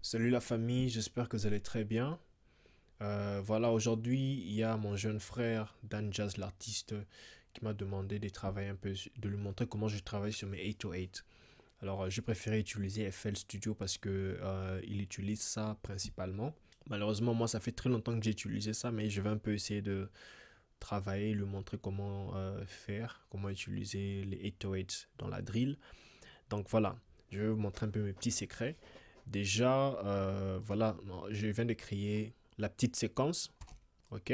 Salut la famille, j'espère que vous allez très bien. Voilà, aujourd'hui, il y a mon jeune frère, Dan Jazz, l'artiste, qui m'a demandé de travailler un peu, de lui montrer comment je travaille sur mes 808. Alors, j'ai préféré utiliser FL Studio parce que il utilise ça principalement. Malheureusement, moi, ça fait très longtemps que j'ai utilisé ça, mais je vais un peu essayer de travailler, lui montrer comment faire, comment utiliser les 808 dans la drill. Donc voilà, je vais vous montrer un peu mes petits secrets. Déjà, voilà, je viens de créer la petite séquence. Ok.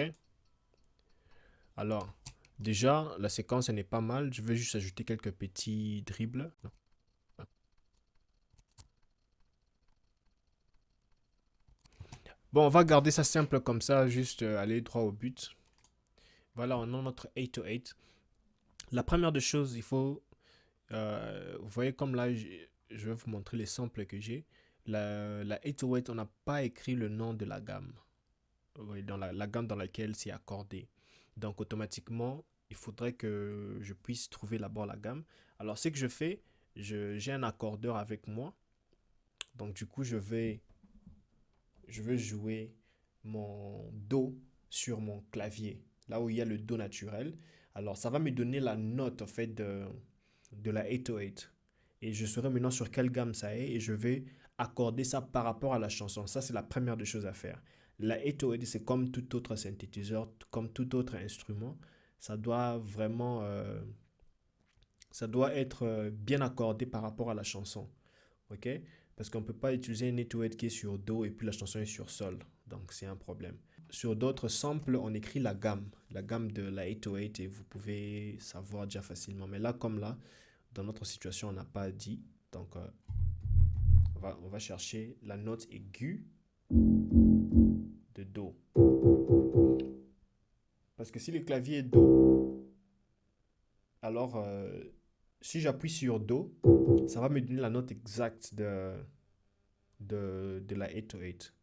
Alors, déjà, la séquence, elle n'est pas mal. Je vais juste ajouter quelques petits dribbles. Bon, on va garder ça simple comme ça, juste aller droit au but. Voilà, on a notre 808. La première des choses, il faut, vous voyez comme là, je vais vous montrer les samples que j'ai. La 808, on n'a pas écrit le nom de la gamme. Oui, dans la gamme dans laquelle c'est accordé. Donc automatiquement, il faudrait que je puisse trouver d'abord la gamme. Alors ce que je fais, j'ai un accordeur avec moi. Donc du coup, je vais jouer mon Do sur mon clavier, là où il y a le Do naturel. Alors ça va me donner la note en fait de la 808. Et je saurai maintenant sur quelle gamme ça est et je vais accorder ça par rapport à la chanson. Ça, c'est la première des choses à faire. La 808, c'est comme tout autre synthétiseur, comme tout autre instrument. Ça doit vraiment, ça doit être bien accordé par rapport à la chanson. OK? Parce qu'on ne peut pas utiliser une 808 qui est sur Do et puis la chanson est sur Sol. Donc, c'est un problème. Sur d'autres samples, on écrit la gamme de la 808 et vous pouvez savoir déjà facilement. Mais là, comme là, dans notre situation, on n'a pas dit. Donc, on va chercher la note aiguë de Do. Parce que si le clavier est Do, alors si j'appuie sur Do, ça va me donner la note exacte de la 808.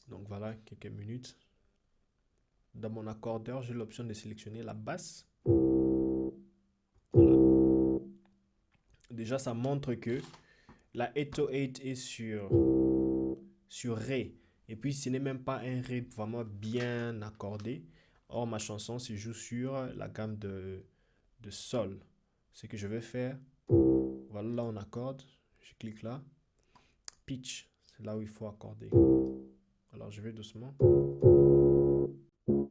Donc voilà, quelques minutes. Dans mon accordeur, j'ai l'option de sélectionner la basse. Voilà. Déjà, ça montre que la 808 est sur Ré. Et puis, ce n'est même pas un Ré vraiment bien accordé. Or, ma chanson se joue sur la gamme de Sol. Ce que je vais faire, voilà, là on accorde. Je clique là. Pitch, c'est là où il faut accorder. Alors, je vais doucement. Je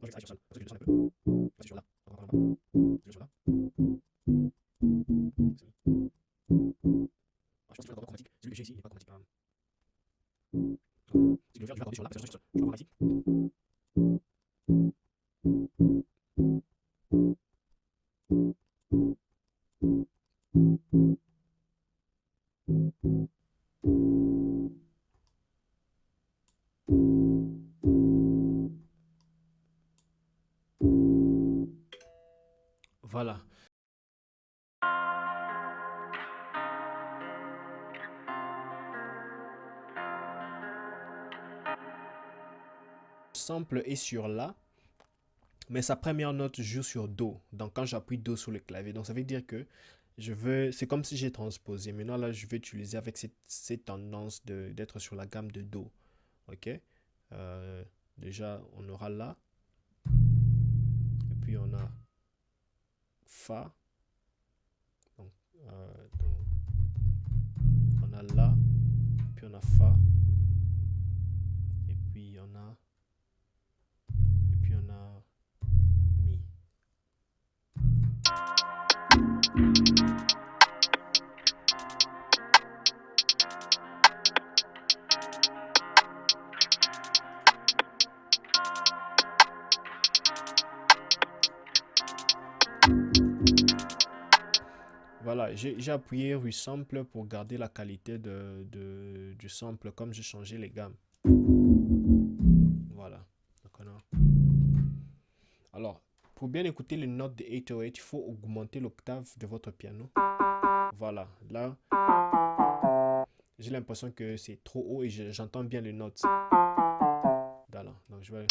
vais sur Sol. Parce que je descends un peu. C'est sur là. Encore là. C'est sur là. Je pense qu'il faut l'accord chromatique. Celui que j'ai ici, il n'est pas chromatique. Si je veux faire, je vais accorder sur là. Parce que je vais voir ici. Voilà. Le sample est sur La, mais sa première note joue sur Do. Donc quand j'appuie Do sur le clavier, donc ça veut dire que c'est comme si j'ai transposé. Maintenant là, je vais utiliser avec cette tendance d'être sur la gamme de Do. Ok. Euh, Déjà, on aura La, et puis on a Fa. Donc, donc, on a La, puis on a Fa, et puis on a, et puis on a Mi. Voilà, j'ai appuyé Resample pour garder la qualité du sample comme j'ai changé les gammes. Voilà. Alors, pour bien écouter les notes de 808, il faut augmenter l'octave de votre piano. Voilà, là, j'ai l'impression que c'est trop haut et j'entends bien les notes. Voilà, donc je vais...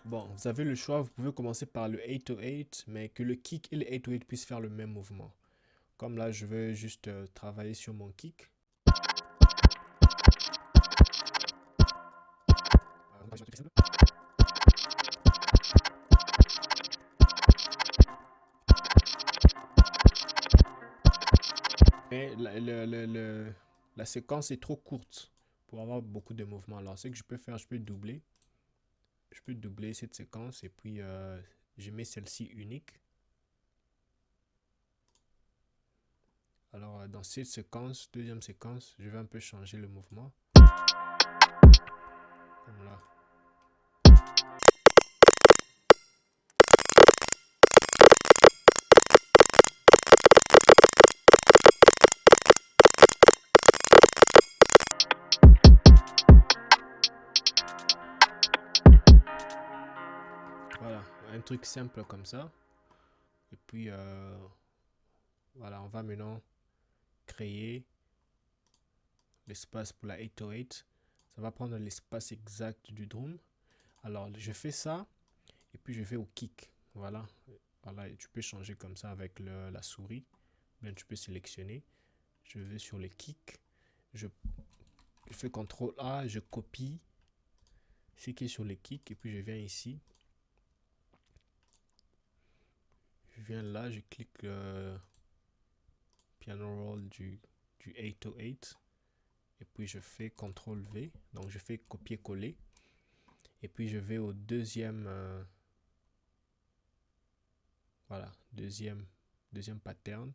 Bon, vous avez le choix, vous pouvez commencer par le 808, mais que le kick et le 808 puissent faire le même mouvement. Comme là, je veux juste travailler sur mon kick. Mais la séquence est trop courte pour avoir beaucoup de mouvements. Alors, ce que je peux faire, je peux doubler. Je peux doubler cette séquence et puis je mets celle-ci unique. Alors, dans cette séquence, deuxième séquence, je vais un peu changer le mouvement. Comme là. Voilà, un truc simple comme ça. Et puis, voilà, on va maintenant créer l'espace pour la 808. Ça va prendre l'espace exact du drum. Alors, je fais ça et puis je vais au kick. Voilà, voilà, et tu peux changer comme ça avec la souris. Bien, tu peux sélectionner. Je vais sur le kick. Je fais CTRL A, je copie ce qui est sur le kick et puis je viens ici. Je viens là, je clique piano roll du 808 et puis je fais CTRL V, donc je fais copier-coller et puis je vais au deuxième voilà, deuxième pattern,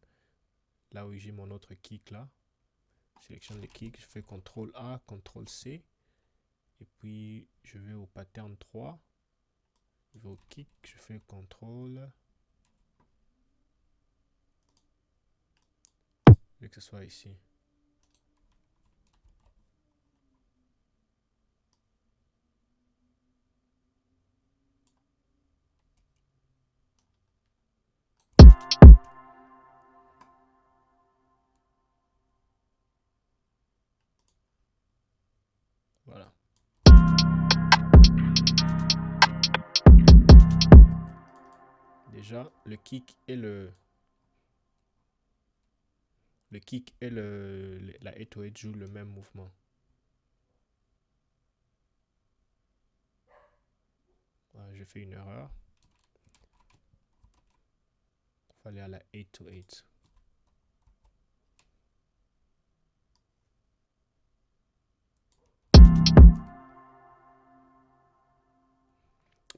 là où j'ai mon autre kick là. Je sélectionne le kick, je fais CTRL A, CTRL C et puis je vais au pattern 3, je vais au kick, je fais CTRL, je veux que ce soit ici. Voilà. Déjà, le kick et la 808 jouent le même mouvement. Voilà, j'ai fait une erreur. Il fallait à la 808.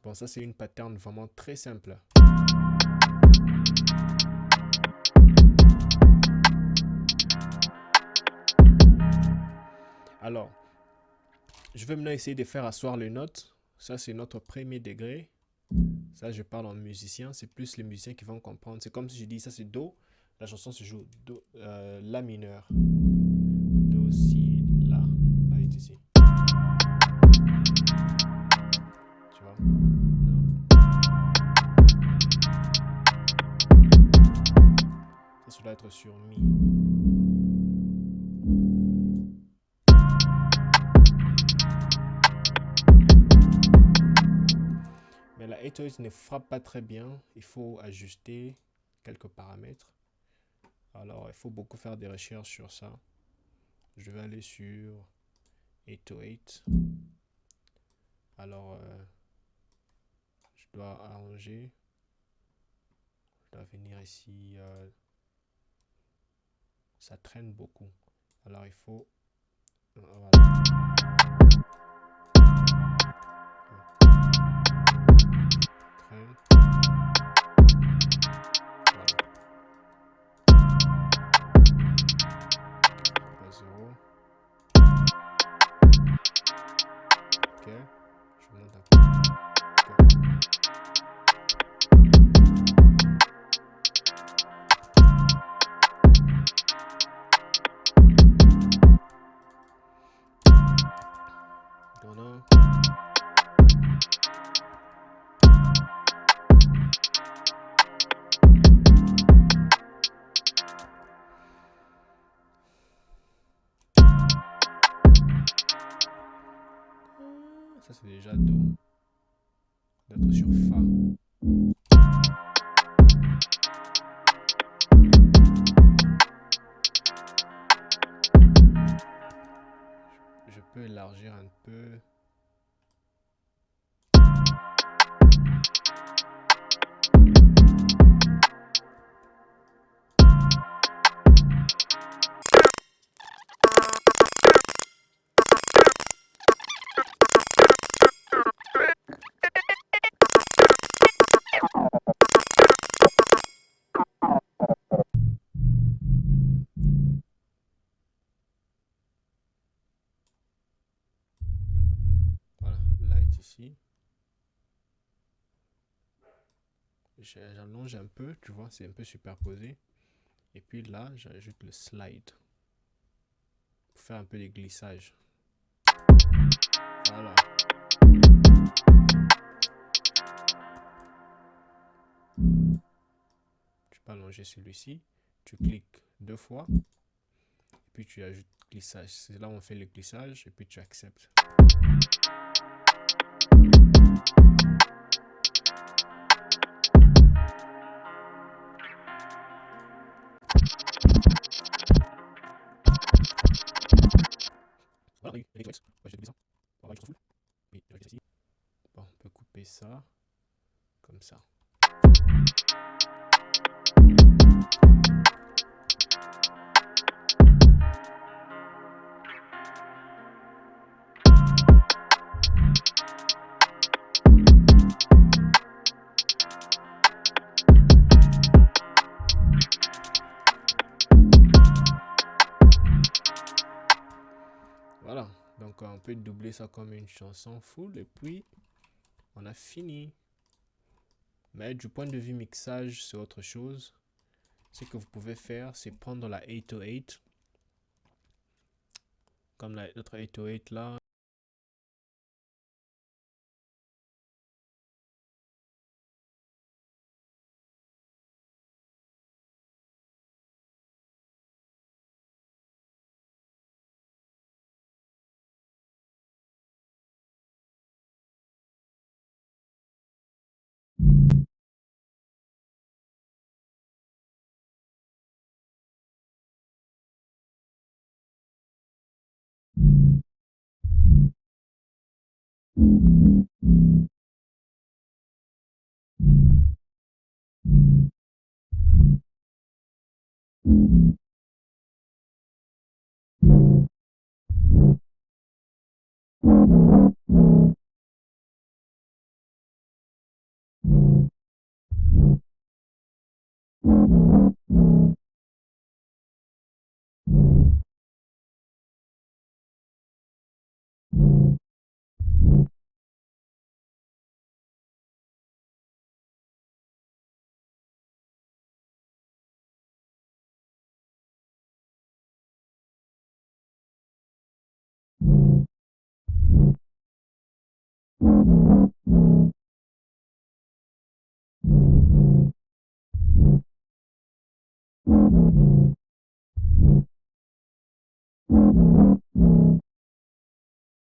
Bon, ça c'est une pattern vraiment très simple. Alors, je vais maintenant essayer de faire asseoir les notes. Ça c'est notre premier degré. Ça je parle en musicien. C'est plus les musiciens qui vont comprendre. C'est comme si je dis ça c'est Do. La chanson se joue Do, La mineur. Do, Si, La. La est ici. Tu vois? Ça doit être sur Mi. Mais la 808 ne frappe pas très bien. Il faut ajuster quelques paramètres. Alors, il faut beaucoup faire des recherches sur ça. Je vais aller sur 808. Alors, je dois arranger. Je dois venir ici. Ça traîne beaucoup. Alors, il faut... Voilà. Traîne. Voilà. 0. Ok. Je monte un peu. Okay. c'est déjà Do. D'être sur Fa. Je peux élargir un peu. Voilà, là est ici. J'allonge un peu, tu vois, c'est un peu superposé. Et puis là, j'ajoute le slide pour faire un peu de glissage. Voilà. Tu peux allonger celui-ci. Tu cliques 2 fois. Et puis tu ajoutes glissage. C'est là où on fait le glissage. Et puis tu acceptes. Voilà, oui, on va juste oui, bon, on peut couper ça comme ça. Voilà, donc on peut doubler ça comme une chanson full et puis on a fini. Mais du point de vue mixage, c'est autre chose. Ce que vous pouvez faire, c'est prendre la 808, comme notre 808 là.